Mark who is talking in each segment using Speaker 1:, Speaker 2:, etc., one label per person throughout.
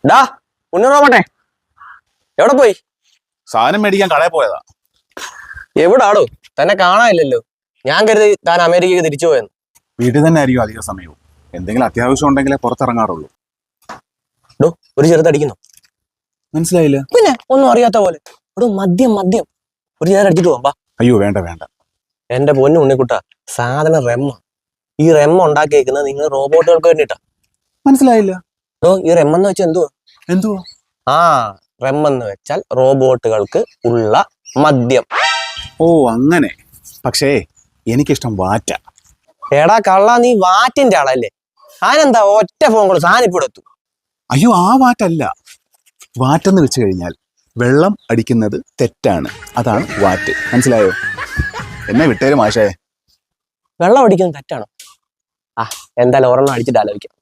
Speaker 1: ഡാ ഉണ്ണി എവിടെ പോയി?
Speaker 2: സാധനം മേടിക്കാൻ കടയിൽ പോയതാ.
Speaker 1: എവിടാടോ? തന്നെ കാണാനില്ലല്ലോ. ഞാൻ കരുതി താൻ അമേരിക്കക്ക് തിരിച്ചു പോയെന്ന്.
Speaker 2: വീട്ടിൽ തന്നെ ആയിരിക്കും അധിക സമയവും. എന്തെങ്കിലും അത്യാവശ്യം ഉണ്ടെങ്കിലേ പുറത്തിറങ്ങാറുള്ളൂ.
Speaker 1: ഡോ ഒരു ചെറുതടിക്കുന്നു.
Speaker 2: മനസ്സിലായില്ല?
Speaker 1: പിന്നെ ഒന്നും അറിയാത്ത പോലെ. എടോ മദ്യം ഒരു ചെറുത് അടിച്ചിട്ട് പോകാം.
Speaker 2: അയ്യോ വേണ്ട വേണ്ട.
Speaker 1: എന്റെ പൊന്നു ഉണ്ണിക്കുട്ട, സാധനം റെമ്മ. ഈ റെമ്മ ഉണ്ടാക്കിയേക്കുന്നത് നിങ്ങൾ റോബോട്ടുകൾക്ക് വേണ്ടിട്ടാ.
Speaker 2: മനസ്സിലായില്ല?
Speaker 1: ഓ ഈ റെമ്മെന്ന് വെച്ചാൽ
Speaker 2: എന്തുവാ?
Speaker 1: ആ റെമ്മെന്ന് വെച്ചാൽ റോബോട്ടുകൾക്ക് ഉള്ള മദ്യം.
Speaker 2: ഓ അങ്ങനെ. പക്ഷേ എനിക്കിഷ്ടം വാറ്റ.
Speaker 1: എടാ കള്ള, നീ വാറ്റിന്റെ ആളല്ലേ? അതിനെന്താ ഒറ്റ ഫോൺ കോൾ സാധനം ഇപ്പൊ എടുത്തു.
Speaker 2: അയ്യോ ആ വാറ്റല്ല. വാറ്റെന്ന് വെച്ച് കഴിഞ്ഞാൽ വെള്ളം അടിക്കുന്നത് തെറ്റാണ്. അതാണ് വാറ്റ്. മനസ്സിലായോ? എന്നെ വിട്ടേര് മാഷേ.
Speaker 1: വെള്ളം അടിക്കുന്നത് തെറ്റാണോ? ആ എന്തായാലും ഒരെണ്ണം അടിച്ചിട്ട് ആലോചിക്കാം.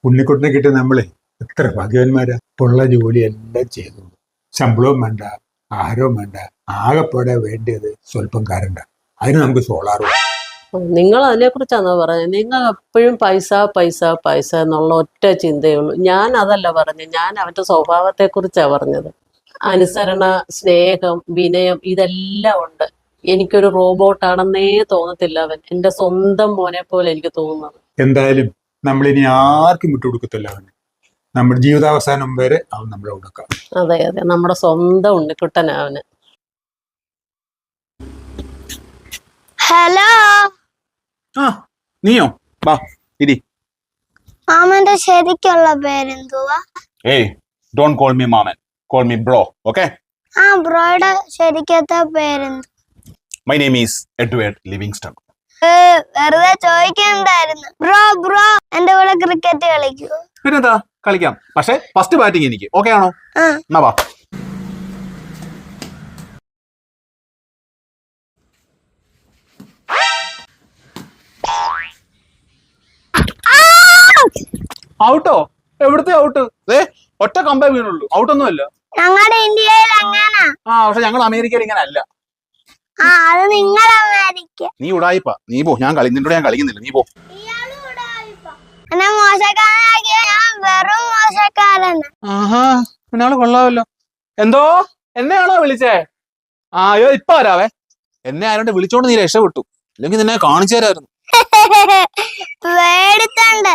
Speaker 3: ഉണ്ണിക്കുട്ടനെ കിട്ടിയ നമ്മളെ എത്ര ഭാഗ്യവാന്മാരാ. ഉള്ള ജോലി എല്ലാം ചെയ്തു. ശമ്പളവും വേണ്ട, ആഹാരവും വേണ്ട. ആകെപ്പാടെ വേണ്ടിയത് സ്വല്പം കരണ്ട. അതിന് നമുക്ക് സോളാറും.
Speaker 4: നിങ്ങൾ അതിനെക്കുറിച്ചാണോ പറഞ്ഞത്? നിങ്ങൾ എപ്പോഴും പൈസ പൈസ പൈസ എന്നുള്ള ഒറ്റ ചിന്തയുള്ളൂ. ഞാൻ അതല്ല പറഞ്ഞത്. ഞാൻ അവന്റെ സ്വഭാവത്തെക്കുറിച്ചാണ് പറഞ്ഞത്. അനുസരണ, സ്നേഹം, വിനയം ഇതെല്ലാം ഉണ്ട്. എനിക്കൊരു റോബോട്ടാണെന്നേ തോന്നത്തില്ല അവൻ. എൻ്റെ സ്വന്തം മോനെ പോലെ എനിക്ക് തോന്നുന്നത്.
Speaker 3: എന്തായാലും നമ്മളിനി ആർക്കും വിട്ടുകൊടുക്കത്തില്ല അവന്. നമ്മുടെ ജീവിതാവസാനം വരെ അവൻ നമ്മളെ കൊടുക്കാം.
Speaker 4: അതെ അതെ, നമ്മുടെ സ്വന്തം ഉണ്ണിക്കുട്ടനാ അവന്.
Speaker 5: ഹലോ.
Speaker 2: ആ നീയോ? വാ ഇരി.
Speaker 5: മാമന്റെ ശരിക്കുള്ള പേരെന്തുവാ?
Speaker 2: ഏയ് ഡോണ്ട് കോൾ മീ മാമൻ, കോൾ മീ ബ്രോ. ഓക്കേ?
Speaker 5: ആ ബ്രോയുടെ ശരിക്കത്തെ പേരെന്തു?
Speaker 2: My name is Edward Livingston.
Speaker 5: വെറുതെ ചോദിക്കണ്ടായിരുന്നു. ബ്രോ എന്റെ കൂടെ ക്രിക്കറ്റ് കളിക്കൂ?
Speaker 2: പിന്നെന്താ, കളിക്കാം. പക്ഷെ ഫസ്റ്റ് ബാറ്റിംഗ് എനിക്ക്. ഓക്കെ ആണോ? എന്നാ വാ. ഔട്ടോ? എവിടുത്തെ ഔട്ട്? ഒറ്റ കമ്പേ വീണുള്ളൂ. ഔട്ടൊന്നും അല്ല.
Speaker 5: ഞങ്ങളുടെ ഇന്ത്യയിൽ അങ്ങനാ.
Speaker 2: പക്ഷെ ഞങ്ങൾ അമേരിക്കയിൽ ഇങ്ങനെ അല്ല.
Speaker 5: അത് നിങ്ങൾ അമേരിക്ക.
Speaker 2: നീ ഉടായിപ്പ. നീ പോ. ഞാൻ കളിക്കുന്നില്ല. നീ പോ.
Speaker 5: എന്നെ മോശക്കാരനാക്കിയ ഞാൻ വെറും മോശക്കാരനാ.
Speaker 2: ആഹാ, പിന്നാള് കൊള്ളാമല്ലോ. എന്തോ എന്നെയാണോ വിളിച്ചേ? അയ്യോ ഇപ്പൊ വരാവേ. എന്നെ ആരോണ്ട് വിളിച്ചോണ്ട് നീ രക്ഷപ്പെട്ടു. അല്ലെങ്കിൽ നിന്നെ കാണിച്ചു തരായിരുന്നു.
Speaker 5: പേടിത്തണ്ട്.